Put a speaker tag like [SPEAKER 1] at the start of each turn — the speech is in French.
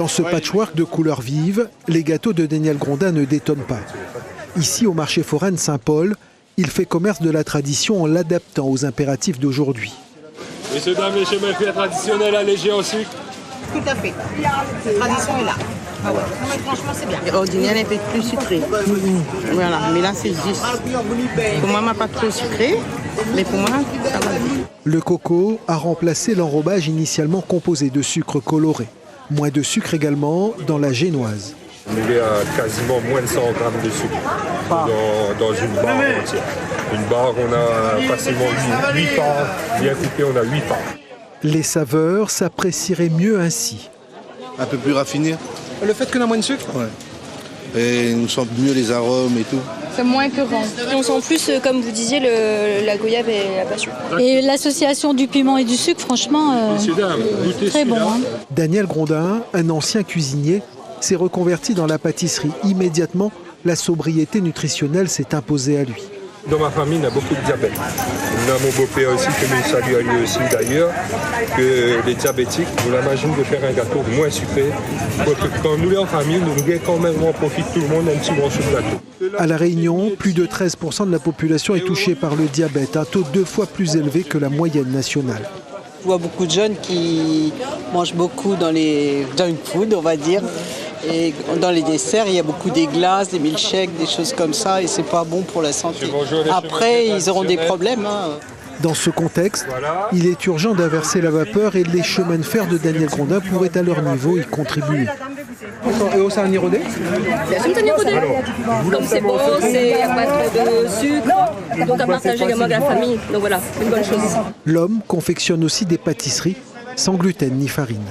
[SPEAKER 1] Dans ce patchwork de couleurs vives, les gâteaux de Daniel Grondin ne détonnent pas. Ici, au marché forain de Saint-Paul, il fait commerce de la tradition en l'adaptant aux impératifs d'aujourd'hui.
[SPEAKER 2] Messieurs, dames, les chemins faits traditionnels allégés au sucre.
[SPEAKER 3] Tout à fait. La tradition est là. Ah ouais. Non, mais franchement, c'est bien. L'ordinaire est un peu plus sucré. Voilà, mais là, c'est juste. Pour moi, pas trop sucré, mais pour moi, ça va bien.
[SPEAKER 1] Le coco a remplacé l'enrobage initialement composé de sucre coloré. Moins de sucre également dans la génoise.
[SPEAKER 2] On est à quasiment moins de 100 grammes de sucre dans une barre entière. Une barre, on a facilement 8 parts. Bien coupé, on a 8 parts.
[SPEAKER 1] Les saveurs s'apprécieraient mieux ainsi.
[SPEAKER 4] Un peu plus raffiné.
[SPEAKER 1] Le fait qu'on a moins de sucre ?
[SPEAKER 4] Ouais. Et on sent mieux les arômes et tout.
[SPEAKER 5] C'est moins épeurant. Et on sent plus, comme vous disiez, la goyave et la passion.
[SPEAKER 6] Et l'association du piment et du sucre, franchement, très bon. Hein.
[SPEAKER 1] Daniel Grondin, un ancien cuisinier, s'est reconverti dans la pâtisserie. Immédiatement, la sobriété nutritionnelle s'est imposée à lui.
[SPEAKER 2] Dans ma famille, on a beaucoup de diabète. On a mon beau-père aussi, que je salue à lui aussi d'ailleurs, que les diabétiques, vous l'imaginez de faire un gâteau moins sucré. Quand nous, en famille, nous gagnons quand même, on profite tout le monde un petit morceau de gâteau.
[SPEAKER 1] À La Réunion, plus de 13% de la population est touchée par le diabète, un taux 2 fois plus élevé que la moyenne nationale.
[SPEAKER 7] Je vois beaucoup de jeunes qui mangent beaucoup dans les junk food, on va dire. Et dans les desserts, il y a beaucoup des glaces, des milkshakes, des choses comme ça, et c'est pas bon pour la santé. Après, ils auront des problèmes. Hein.
[SPEAKER 1] Dans ce contexte, il est urgent d'inverser la vapeur et les chemins de fer de Daniel Grondin pourraient à leur niveau y contribuer.
[SPEAKER 8] Et au sein irodé?
[SPEAKER 5] Comme c'est bon, il n'y a pas trop de sucre, donc à partager également avec la famille. Donc voilà, une bonne chose.
[SPEAKER 1] L'homme confectionne aussi des pâtisseries sans gluten ni farine.